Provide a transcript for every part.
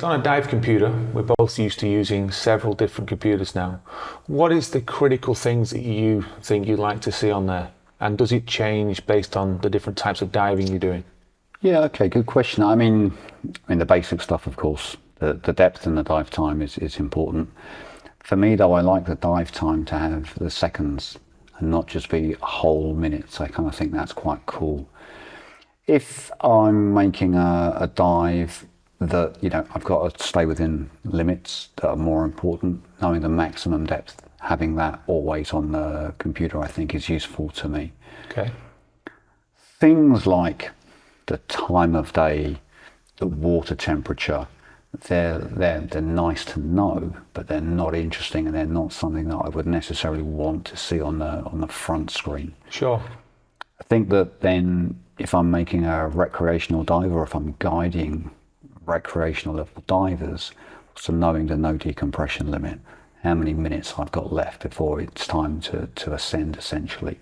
On a dive computer, we're both used to using several different computers now. What is the critical things that you think you'd like to see on there? And does it change based on the different types of diving you're doing? Yeah, okay, good question. I mean the basic stuff, of course. The depth and the dive time is important. For me, though, I like the dive time to have the seconds and not just be whole minutes. I kind of think that's quite cool. If I'm making a dive that, I've got to stay within limits that are more important, knowing the maximum depth, having that always on the computer, I think is useful to me. Okay. Things like the time of day, the water temperature, they're nice to know, but they're not interesting, and they're not something that I would necessarily want to see on the front screen. Sure. I think that then if I'm making a recreational dive, or if I'm guiding recreational level divers, so knowing the no decompression limit, how many minutes I've got left before it's time to ascend, essentially.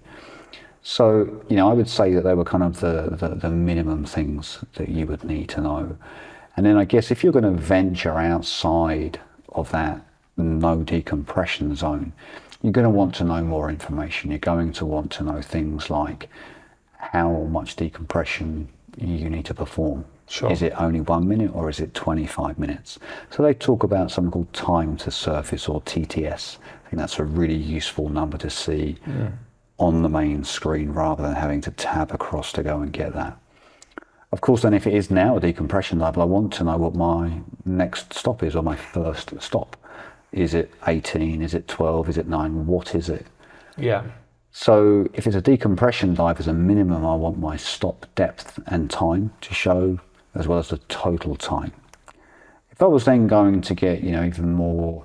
So, I would say that they were kind of the minimum things that you would need to know. And then I guess if you're going to venture outside of that no decompression zone, you're going to want to know more information. You're going to want to know things like how much decompression you need to perform. Sure. Is it only 1 minute, or is it 25 minutes? So they talk about something called time to surface, or TTS. I think that's a really useful number to see on the main screen, rather than having to tab across to go and get that. Of course, then if it is now a decompression level, I want to know what my next stop is, or my first stop. Is it 18? Is it 12? Is it 9? What is it? Yeah. So if it's a decompression dive, as a minimum, I want my stop depth and time to show, as well as the total time. If I was then going to get, even more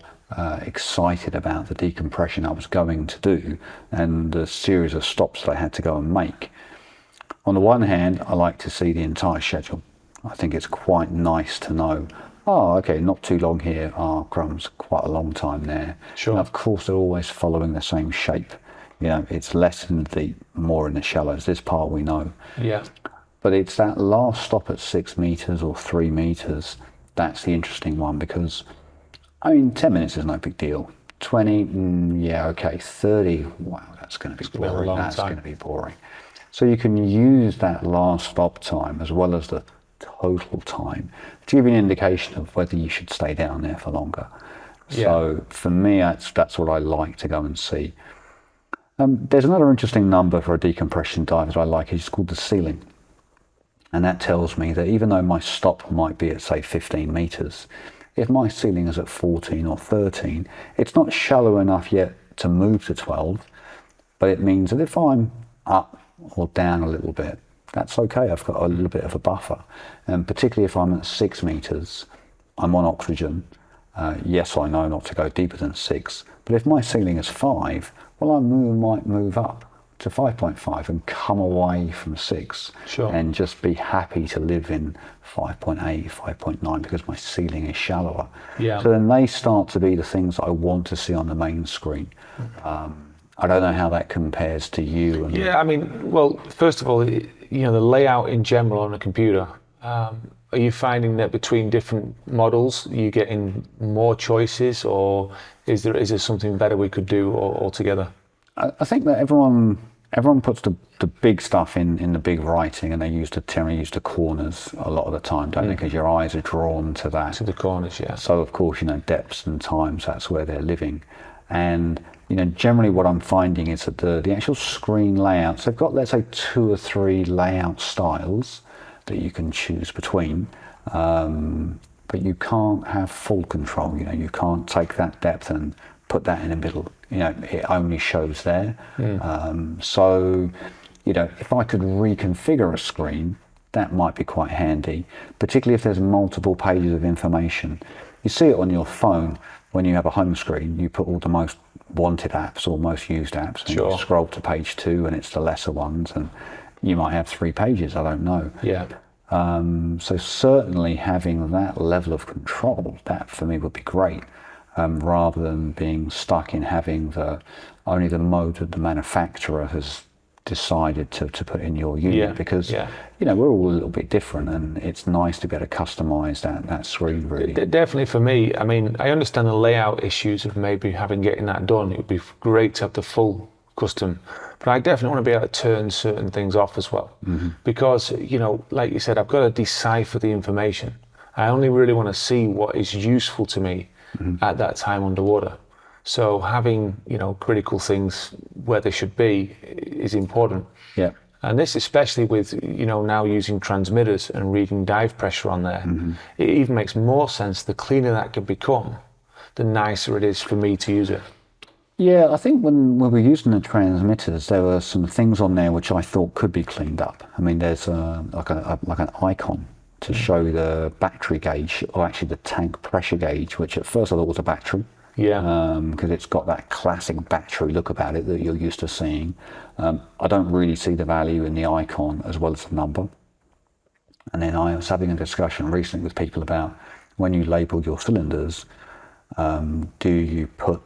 excited about the decompression I was going to do, and the series of stops that I had to go and make, on the one hand, I like to see the entire schedule. I think it's quite nice to know, oh, okay, not too long here, crumbs, quite a long time there. Sure. And of course, they're always following the same shape. It's less in the deep, more in the shallows. This part we know. Yeah. But it's that last stop at 6 meters or 3 meters, that's the interesting one, because, 10 minutes is no big deal. 20, yeah, okay. 30, wow, that's going to be boring. That's going to be boring. So you can use that last stop time as well as the total time to give you an indication of whether you should stay down there for longer. Yeah. So for me, that's what I like to go and see. There's another interesting number for a decompression dive that I like. It's called the ceiling. And that tells me that even though my stop might be at, say, 15 meters, if my ceiling is at 14 or 13, it's not shallow enough yet to move to 12, but it means that if I'm up or down a little bit, that's okay. I've got a little bit of a buffer. And particularly if I'm at 6 meters, I'm on oxygen. Yes, I know not to go deeper than 6, but if my ceiling is 5, well, might move up to 5.5 and come away from 6. Sure. And just be happy to live in 5.8, 5.9, because my ceiling is shallower. Yeah. So then they start to be the things I want to see on the main screen. I don't know how that compares to you. Yeah, well, first of all, the layout in general on a computer, are you finding that between different models, you getting more choices, or is there something better we could do altogether? I think that everyone puts the big stuff in the big writing, and they generally use the corners a lot of the time, don't they? Because your eyes are drawn to that. To the corners, yeah. So of course, depths and times, that's where they're living. And generally what I'm finding is that the actual screen layouts, they've got, let's say, 2 or 3 layout styles that you can choose between, but you can't have full control. You can't take that depth and put that in the middle. It only shows there. So if I could reconfigure a screen, that might be quite handy, particularly if there's multiple pages of information. You see it on your phone when you have a home screen. You put all the most wanted apps or most used apps, and Sure. You scroll to page 2 and it's the lesser ones, and you might have 3 pages, I don't know. Yeah. So certainly having that level of control, that for me would be great, rather than being stuck in having only the mode that the manufacturer has decided to put in your unit, Yeah, because yeah. we're all a little bit different, and it's nice to be able to customize that screen really. Definitely for me. I mean, I understand the layout issues of maybe getting that done. It would be great to have the full custom, but I definitely want to be able to turn certain things off as well, because like you said, I've got to decipher the information. I only really want to see what is useful to me at that time underwater. So having critical things where they should be is important. Yeah. And this, especially with now using transmitters and reading dive pressure on there, it even makes more sense. The cleaner that can become, the nicer it is for me to use it. Yeah, I think when we were using the transmitters, there were some things on there which I thought could be cleaned up. I mean, there's like an icon to show the battery gauge, or actually the tank pressure gauge, which at first I thought was a battery. Yeah. Because it's got that classic battery look about it that you're used to seeing. I don't really see the value in the icon as well as the number. And then I was having a discussion recently with people about when you label your cylinders, do you put,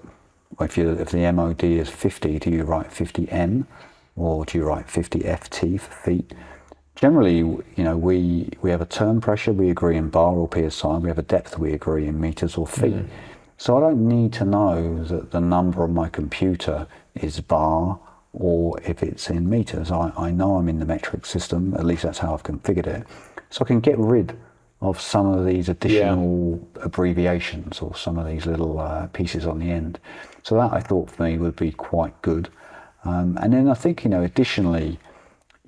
if the MOD is 50, do you write 50N, or do you write 50 FT for feet? Generally, we have a turn pressure, we agree in bar or PSI, we have a depth, we agree in meters or feet. So I don't need to know that the number on my computer is bar or if it's in meters. I know I'm in the metric system, at least that's how I've configured it. So I can get rid of some of these additional abbreviations or some of these little pieces on the end. So that I thought for me would be quite good. And then I think, additionally,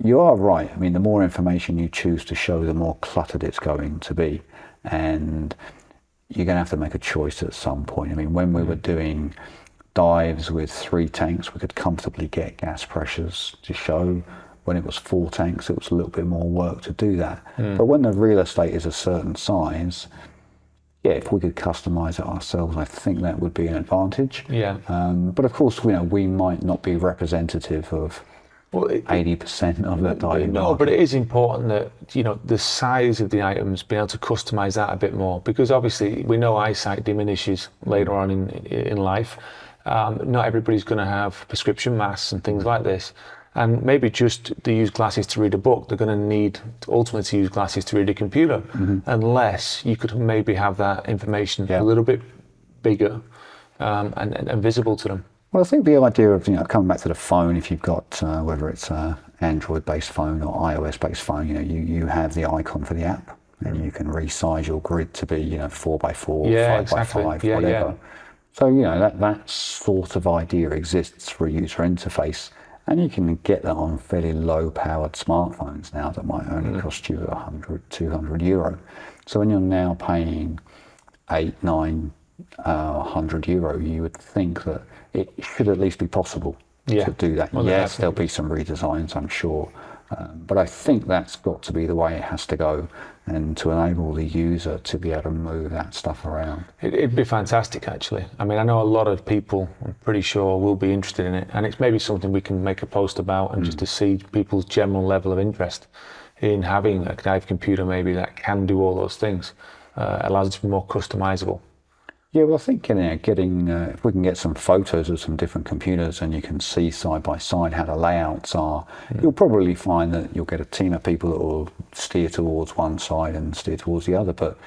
you are right. I mean, the more information you choose to show, the more cluttered it's going to be. And you're going to have to make a choice at some point. I mean, when we were doing dives with 3 tanks, we could comfortably get gas pressures to show. When it was 4 tanks, it was a little bit more work to do that. But when the real estate is a certain size, if we could customize it ourselves, I think that would be an advantage. Yeah. But of course, we might not be representative of 80% of the diving No, market. but it is important that the size of the items, be able to customize that a bit more, because obviously we know eyesight diminishes later on in life. Not everybody's going to have prescription masks and things like this, and maybe just to use glasses to read a book. They're going to need ultimately to use glasses to read a computer, unless you could maybe have that information a little bit bigger and visible to them. Well, I think the idea of coming back to the phone, if you've got whether it's an Android-based phone or iOS-based phone, you have the icon for the app, and you can resize your grid to be 4x4, 5x5, whatever. So that sort of idea exists for a user interface, and you can get that on fairly low-powered smartphones now that might only cost you 100, 200 euro. So when you're now paying 8, 9, 100 euro, you would think that it should at least be possible to do that. Well, yes, there'll be some redesigns, I'm sure, but I think that's got to be the way it has to go, and to enable the user to be able to move that stuff around. It'd be fantastic, actually. I mean, I know a lot of people, I'm pretty sure, will be interested in it, and it's maybe something we can make a post about, and just to see people's general level of interest in having a dive computer maybe that can do all those things. Allows it to be more customizable. Yeah, well, I think getting if we can get some photos of some different computers and you can see side by side how the layouts are, you'll probably find that you'll get a team of people that will steer towards one side and steer towards the other. But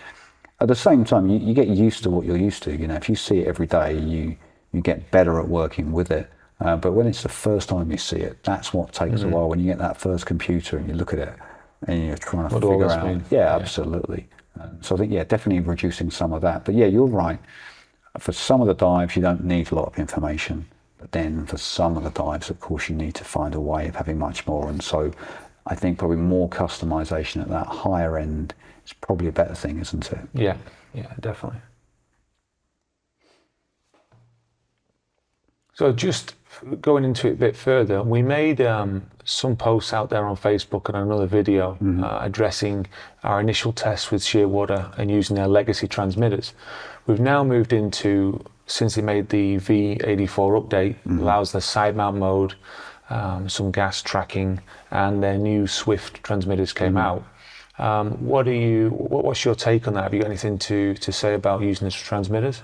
at the same time, you get used to what you're used to. If you see it every day, you get better at working with it. But when it's the first time you see it, that's what takes a while. When you get that first computer and you look at it and you're trying to figure out. Yeah, absolutely. So I think, definitely reducing some of that. But you're right. For some of the dives, you don't need a lot of information. But then for some of the dives, of course, you need to find a way of having much more. And so I think probably more customization at that higher end is probably a better thing, isn't it? Yeah, definitely. So just going into it a bit further, we made some posts out there on Facebook and another video addressing our initial tests with Shearwater and using their legacy transmitters. We've now moved into, since they made the V84 update, allows the side mount mode, some gas tracking, and their new Swift transmitters came out. What's your take on that? Have you got anything to say about using the transmitters?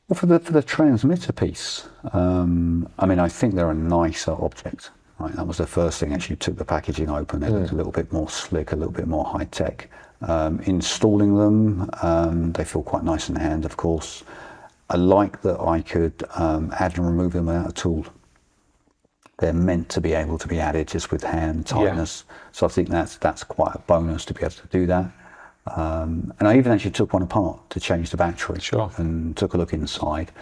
Well, for the transmitter piece, I mean, I think they're a nicer object. Right, that was the first thing. Actually, took the packaging open. It looked a little bit more slick, a little bit more high tech. Installing them, they feel quite nice in the hand, of course. I like that I could add and remove them without a tool. They're meant to be able to be added just with hand tightness. So I think that's quite a bonus to be able to do that. And I even actually took one apart to change the battery and took a look inside.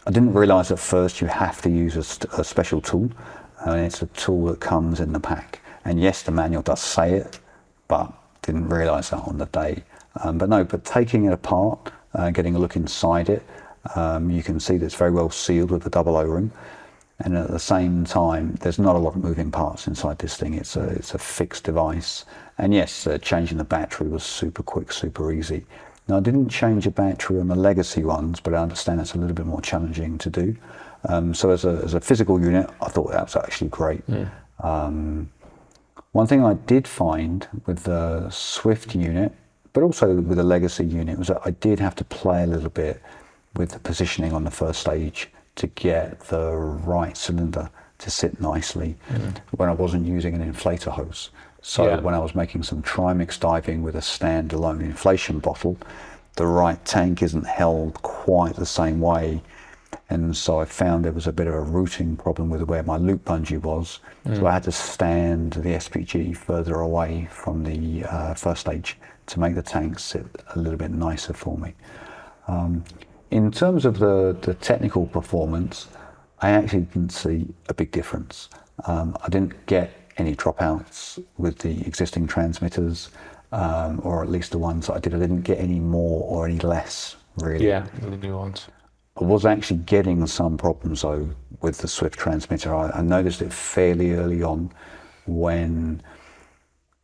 I didn't realise at first you have to use a special tool. It's a tool that comes in the pack. And yes, the manual does say it, but didn't realise that on the day. But taking it apart, getting a look inside it, you can see that it's very well sealed with a double O-ring. And at the same time, there's not a lot of moving parts inside this thing. It's a fixed device. And yes, changing the battery was super quick, super easy. Now, I didn't change a battery on the legacy ones, but I understand it's a little bit more challenging to do. So as a physical unit, I thought that was actually great. One thing I did find with the Swift unit, but also with the legacy unit, was that I did have to play a little bit with the positioning on the first stage to get the right cylinder to sit nicely when I wasn't using an inflator hose. So when I was making some trimix diving with a standalone inflation bottle, the right tank isn't held quite the same way. And so I found there was a bit of a routing problem with where my loop bungee was. So I had to stand the SPG further away from the first stage to make the tank sit a little bit nicer for me. In terms of the technical performance, I actually didn't see a big difference. I didn't get any dropouts with the existing transmitters, or at least the ones that I did. I didn't get any more or any less, really. Yeah, the new ones. I was actually getting some problems though with the Swift transmitter. I noticed it fairly early on when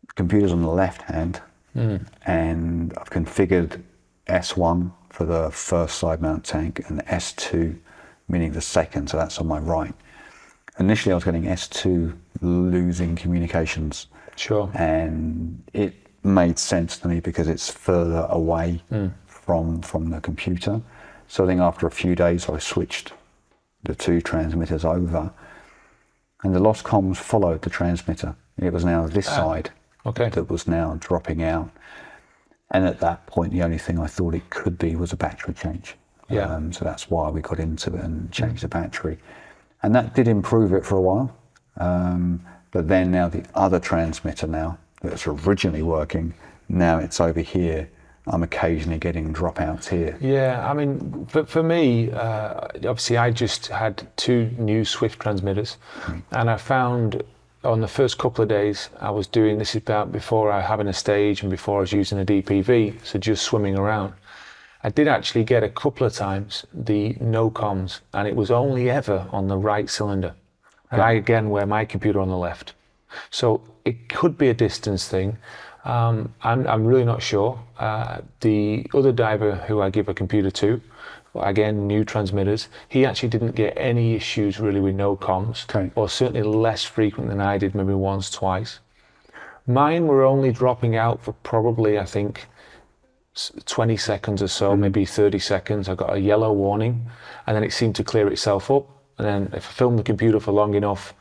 the computer's on the left hand and I've configured S1 for the first side mount tank and S2, meaning the second, so that's on my right. Initially I was getting S2 losing communications. Sure. And it made sense to me because it's further away from the computer. So I think after a few days, I switched the two transmitters over and the lost comms followed the transmitter. It was now this side that was now dropping out. And at that point, the only thing I thought it could be was a battery change. So that's why we got into it and changed the battery. And that did improve it for a while. But then now the other transmitter now that's originally working, now it's over here. I'm occasionally getting dropouts here. Yeah, I mean, for me, obviously I just had two new Swift transmitters and I found on the first couple of days I was doing, this is about before I having a stage and before I was using a DPV, so just swimming around. I did actually get a couple of times the no comms and it was only ever on the right cylinder. And I again wear my computer on the left. So it could be a distance thing. I'm really not sure. The other diver who I give a computer to, again, new transmitters, he actually didn't get any issues really with no comms, or certainly less frequent than I did, maybe once, twice. Mine were only dropping out for probably, I think, 20 seconds or so, maybe 30 seconds. I got a yellow warning and then it seemed to clear itself up. And then if I filmed the computer for long enough,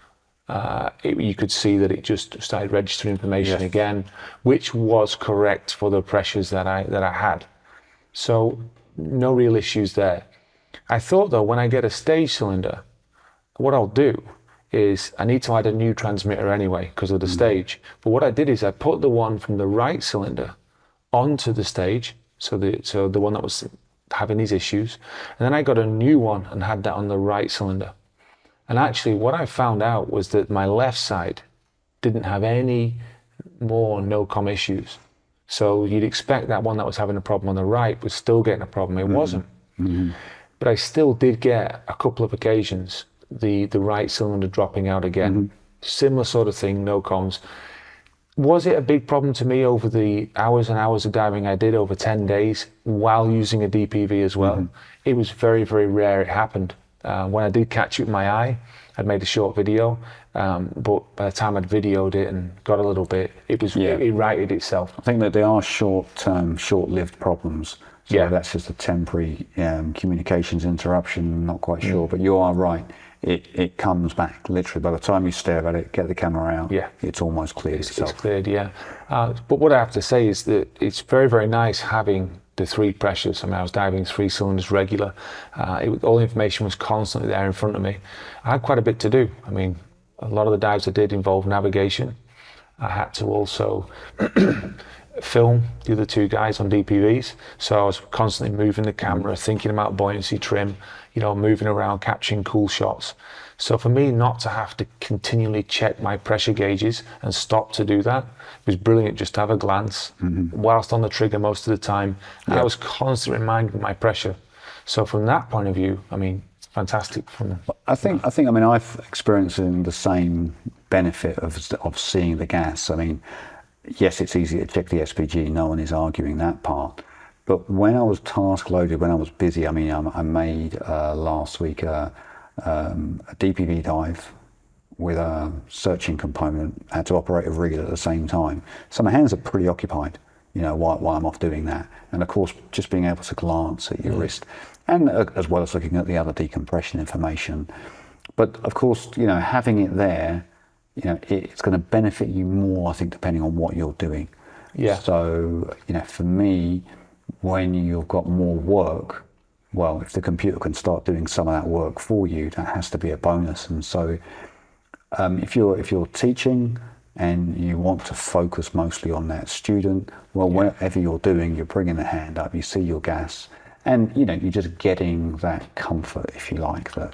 you could see that it just started registering information again, which was correct for the pressures that I had. So no real issues there. I thought though, when I get a stage cylinder, what I'll do is I need to add a new transmitter anyway because of the stage. But what I did is I put the one from the right cylinder onto the stage, so the one that was having these issues, and then I got a new one and had that on the right cylinder. And actually what I found out was that my left side didn't have any more no-com issues. So you'd expect that one that was having a problem on the right was still getting a problem. It wasn't. But I still did get a couple of occasions the right cylinder dropping out again. Similar sort of thing, no comms. Was it a big problem to me over the hours and hours of diving I did over 10 days while using a DPV as well? It was very, very rare it happened. When I did catch it with my eye, I'd made a short video, but by the time I'd videoed it and got a little bit, it righted itself. I think that they are short-term, short-lived problems. So that's just a temporary communications interruption, not quite sure, but you are right. it comes back literally. By the time you stare at it, get the camera out, Yeah. it's almost cleared It's itself. cleared, yeah. But what I have to say is that it's very, very nice having the 3 pressures. I mean, I was diving 3 cylinders regular. All the information was constantly there in front of me. I had quite a bit to do. I mean, a lot of the dives I did involve navigation. I had to also film the other 2 guys on DPVs. So I was constantly moving the camera, thinking about buoyancy, trim, moving around, capturing cool shots. So for me not to have to continually check my pressure gauges and stop to do that, it was brilliant just to have a glance whilst on the trigger most of the time. And I was constantly reminded of my pressure. So from that point of view, I mean, fantastic. I mean, I've experienced the same benefit of seeing the gas. I mean, yes, it's easy to check the SPG. No one is arguing that part. But when I was task loaded, when I was busy, I mean, I made last week a DPV dive with a searching component. I had to operate a reel at the same time. So my hands are pretty occupied, while I'm off doing that. And of course, just being able to glance at your wrist, and as well as looking at the other decompression information. But of course, having it there, it's going to benefit you more, I think, depending on what you're doing. Yeah. So, for me, when you've got more work, well, if the computer can start doing some of that work for you, that has to be a bonus. And so, if you're teaching and you want to focus mostly on that student, well, whatever you're doing, you're bringing the hand up, you see your gas, and you're just getting that comfort, if you like, that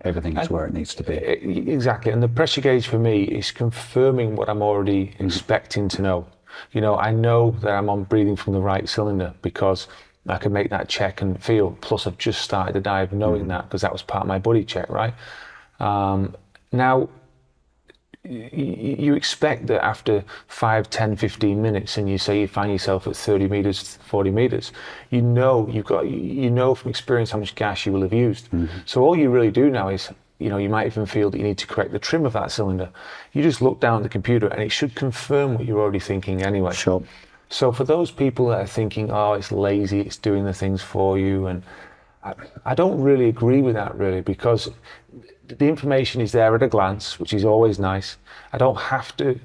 everything is where it needs to be. Exactly. And the pressure gauge for me is confirming what I'm already expecting to know. I know that I'm breathing from the right cylinder because I can make that check and feel. Plus, I've just started the dive knowing that, because that was part of my buddy check, right? Now, you expect that after 5, 10, 15 minutes, and you say you find yourself at 30 meters, 40 meters, you know from experience how much gas you will have used. So all you really do now is, you might even feel that you need to correct the trim of that cylinder. You just look down at the computer and it should confirm what you're already thinking anyway. Sure. So for those people that are thinking, oh, it's lazy, it's doing the things for you, and I don't really agree with that, really, because the information is there at a glance, which is always nice. I don't have to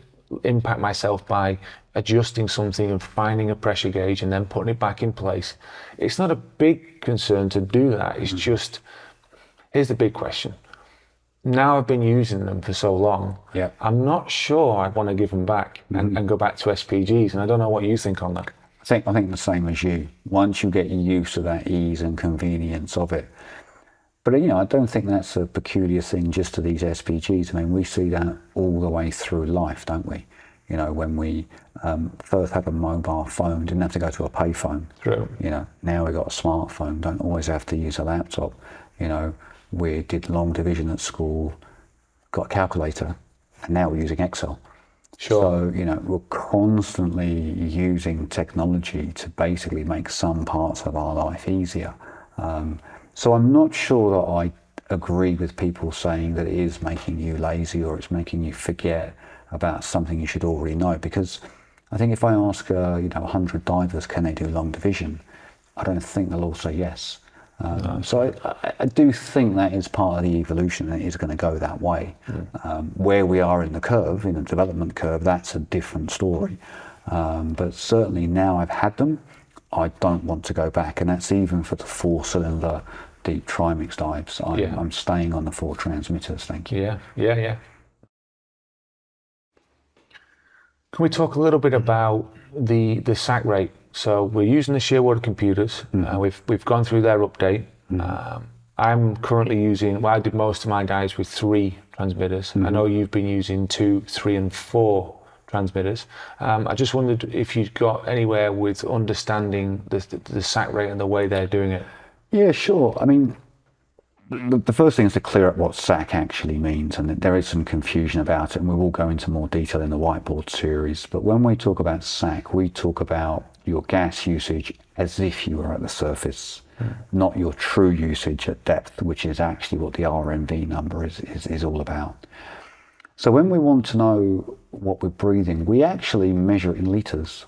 impact myself by adjusting something and finding a pressure gauge and then putting it back in place. It's not a big concern to do that. It's just, here's the big question. Now I've been using them for so long, I'm not sure I want to give them back and go back to SPGs, and I don't know what you think on that. I think the same as you. Once you get used to that ease and convenience of it. But I don't think that's a peculiar thing just to these SPGs. I mean, we see that all the way through life, don't we? When we first had a mobile phone, didn't have to go to a pay phone. True. Now we've got a smartphone, don't always have to use a laptop. We did long division at school, got a calculator, and now we're using Excel. Sure. So, we're constantly using technology to basically make some parts of our life easier. So I'm not sure that I agree with people saying that it is making you lazy or it's making you forget about something you should already know. Because I think if I ask, 100 divers, can they do long division? I don't think they'll all say yes. So I do think that is part of the evolution, and it is going to go that way. Where we are in the curve, in the development curve, that's a different story. But certainly now I've had them, I don't want to go back, and that's even for the 4-cylinder deep trimix dives. I'm staying on the 4 transmitters, thank you. Yeah. Can we talk a little bit about the SAC rate? So we're using the Shearwater computers. We've gone through their update. I'm currently using, I did most of my dives with 3 transmitters. I know you've been using 2, 3 and 4 transmitters. I just wondered if you'd got anywhere with understanding the SAC rate and the way they're doing it. Yeah, sure. I mean, the first thing is to clear up what SAC actually means, and there is some confusion about it, and we will go into more detail in the whiteboard series. But when we talk about SAC, we talk about your gas usage as if you were at the surface, not your true usage at depth, which is actually what the RMV number is all about. So when we want to know what we're breathing, we actually measure it in litres.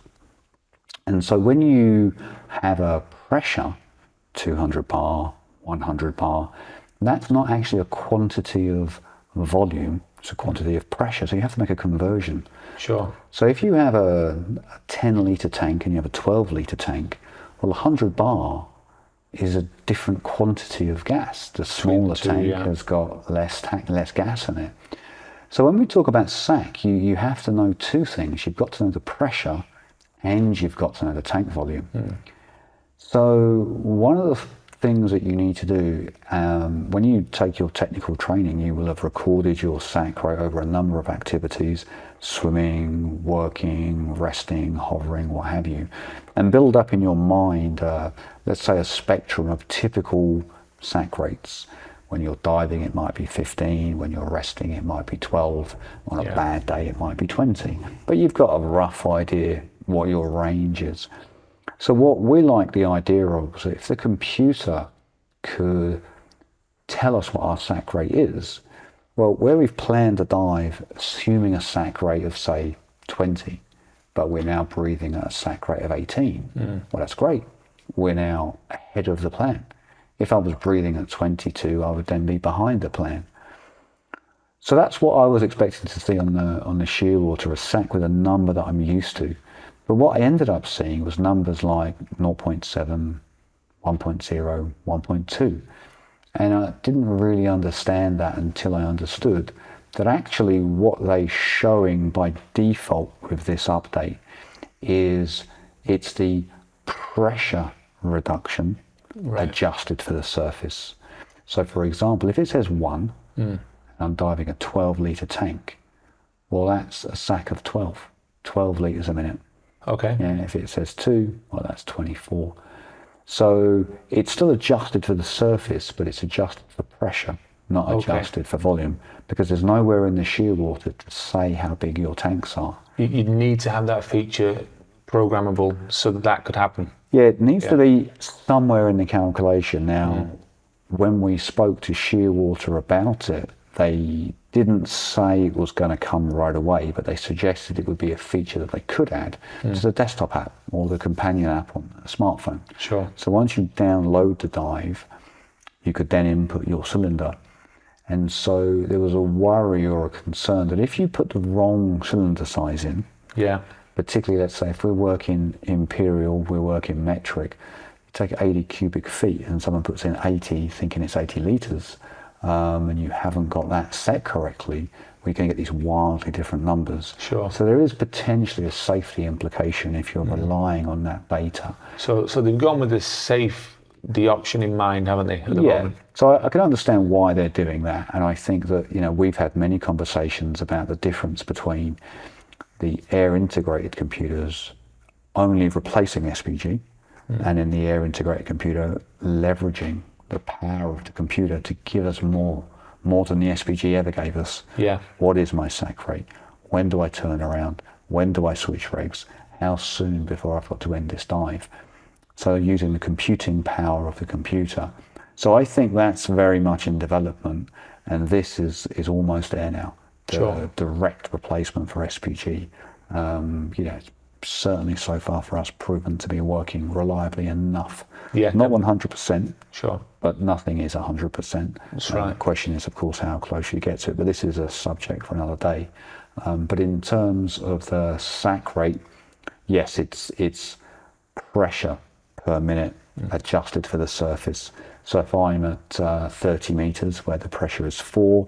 And so when you have a pressure, 200 bar, 100 bar, That's not actually a quantity of volume, it's a quantity of pressure. So you have to make a conversion. Sure. So if you have a 10 litre tank and you have a 12 litre tank, well, 100 bar is a different quantity of gas. The smaller tank has got less gas in it. So when we talk about SAC, you have to know two things. You've got to know the pressure and you've got to know the tank volume. So one of the things that you need to do, when you take your technical training, you will have recorded your SAC rate over a number of activities: swimming, working, resting, hovering, what have you, and build up in your mind, let's say, a spectrum of typical SAC rates. When you're diving, it might be 15. When you're resting, it might be 12. On a bad day, it might be 20. But you've got a rough idea what your range is. So what we like the idea of is if the computer could tell us what our SAC rate is, well, where we've planned a dive, assuming a SAC rate of, say, 20, but we're now breathing at a SAC rate of 18, well, that's great. We're now ahead of the plan. If I was breathing at 22, I would then be behind the plan. So that's what I was expecting to see on the Shearwater, a SAC with a number that I'm used to. But what I ended up seeing was numbers like 0.7, 1.0, 1.2. And I didn't really understand that until I understood that actually what they're showing by default with this update is it's the pressure reduction adjusted for the surface. So for example, if it says 1, and I'm diving a 12 litre tank, well, that's a SAC of 12 litres a minute. Okay. Yeah, if it says 2, well, that's 24. So it's still adjusted for the surface, but it's adjusted for pressure, not adjusted for volume, because there's nowhere in the Shearwater to say how big your tanks are. You need to have that feature programmable so that could happen. Yeah, it needs to be somewhere in the calculation. Now, when we spoke to Shearwater about it, they didn't say it was going to come right away, but they suggested it would be a feature that they could add to the desktop app or the companion app on a smartphone. Sure. So once you download the dive, you could then input your cylinder. And so there was a worry or a concern that if you put the wrong cylinder size in, particularly, let's say, if we're working imperial, we're working metric, you take 80 cubic feet and someone puts in 80 thinking it's 80 litres, and you haven't got that set correctly, we can get these wildly different numbers. Sure. So there is potentially a safety implication if you're relying on that data. So they've gone with the option in mind, haven't they, at the moment? So I can understand why they're doing that, and I think that, you know, we've had many conversations about the difference between the air integrated computers only replacing SPG, and in the air integrated computer leveraging the power of the computer to give us more than the SPG ever gave us. Yeah. What is my SAC rate? When do I turn around? When do I switch rigs? How soon before I've got to end this dive? So using the computing power of the computer. So I think that's very much in development, and this is almost there now. The direct replacement for SPG. It's certainly so far for us proven to be working reliably enough. Yeah. Not 100%. Sure. But nothing is 100%. That's right. The question is, of course, how close you get to it. But this is a subject for another day. But in terms of the SAC rate, yes, it's pressure per minute adjusted for the surface. So if I'm at 30 meters where the pressure is 4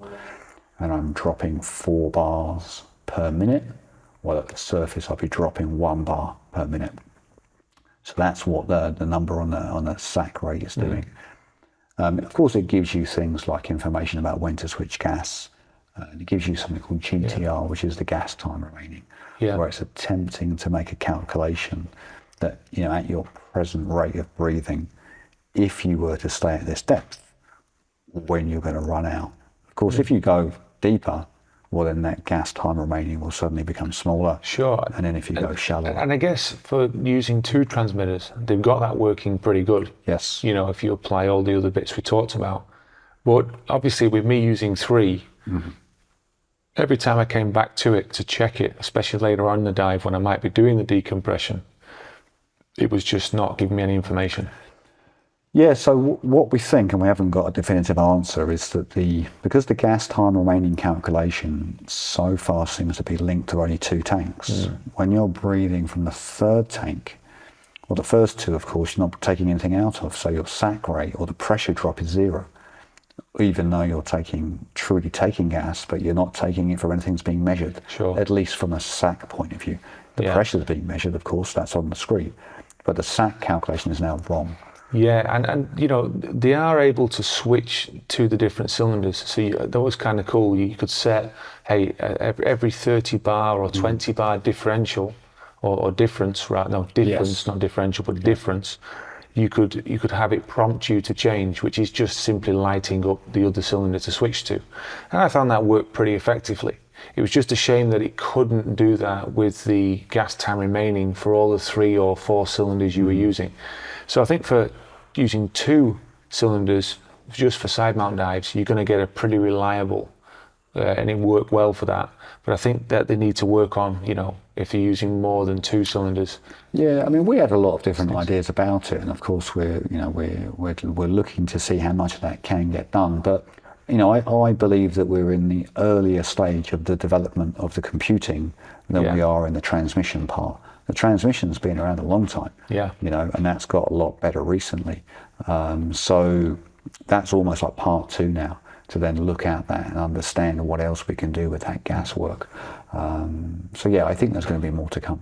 and I'm dropping 4 bars per minute, well, at the surface I'll be dropping 1 bar per minute. So that's what the number on the SAC rate is doing. Of course, it gives you things like information about when to switch gas. And it gives you something called GTR, which is the gas time remaining, where it's attempting to make a calculation that, you know, at your present rate of breathing, if you were to stay at this depth, when you're going to run out. Of course, if you go deeper, well, then that gas time remaining will suddenly become smaller. Sure. And then if you go shallower. And I guess for using 2 transmitters, they've got that working pretty good. Yes. You know, if you apply all the other bits we talked about. But obviously with me using 3, every time I came back to it to check it, especially later on in the dive when I might be doing the decompression, it was just not giving me any information. Yeah, so what we think, and we haven't got a definitive answer, is that because the gas time remaining calculation so far seems to be linked to only 2 tanks, when you're breathing from the 3rd tank, well, the first 2, of course, you're not taking anything out of, so your sac rate or the pressure drop is 0, even though you're truly taking gas, but you're not taking it from anything that's being measured, Sure. at least from a sac point of view. The Yeah. pressure is being measured, of course, that's on the screen, but the sac calculation is now wrong. Yeah, and you know, they are able to switch to the different cylinders. So that was kind of cool. You could set, hey, every 30 bar or 20 bar differential, or difference, right? No, difference, Yes. not differential, but difference. You could have it prompt you to change, which is just simply lighting up the other cylinder to switch to. And I found that worked pretty effectively. It was just a shame that it couldn't do that with the gas time remaining for all the 3 or 4 cylinders you were using. So I think for using 2 cylinders just for side mount dives, you're going to get a pretty reliable, and it worked well for that. But I think that they need to work on, you know, if you're using more than 2 cylinders. Yeah, I mean, we had a lot of different ideas about it, and of course, we're looking to see how much of that can get done. But you know, I believe that we're in the earlier stage of the development of the computing than we are in the transmission part. The transmission's been around a long time, Yeah. you know, and that's got a lot better recently. So that's almost like part 2 now, to then look at that and understand what else we can do with that gas work. So yeah, I think there's going to be more to come.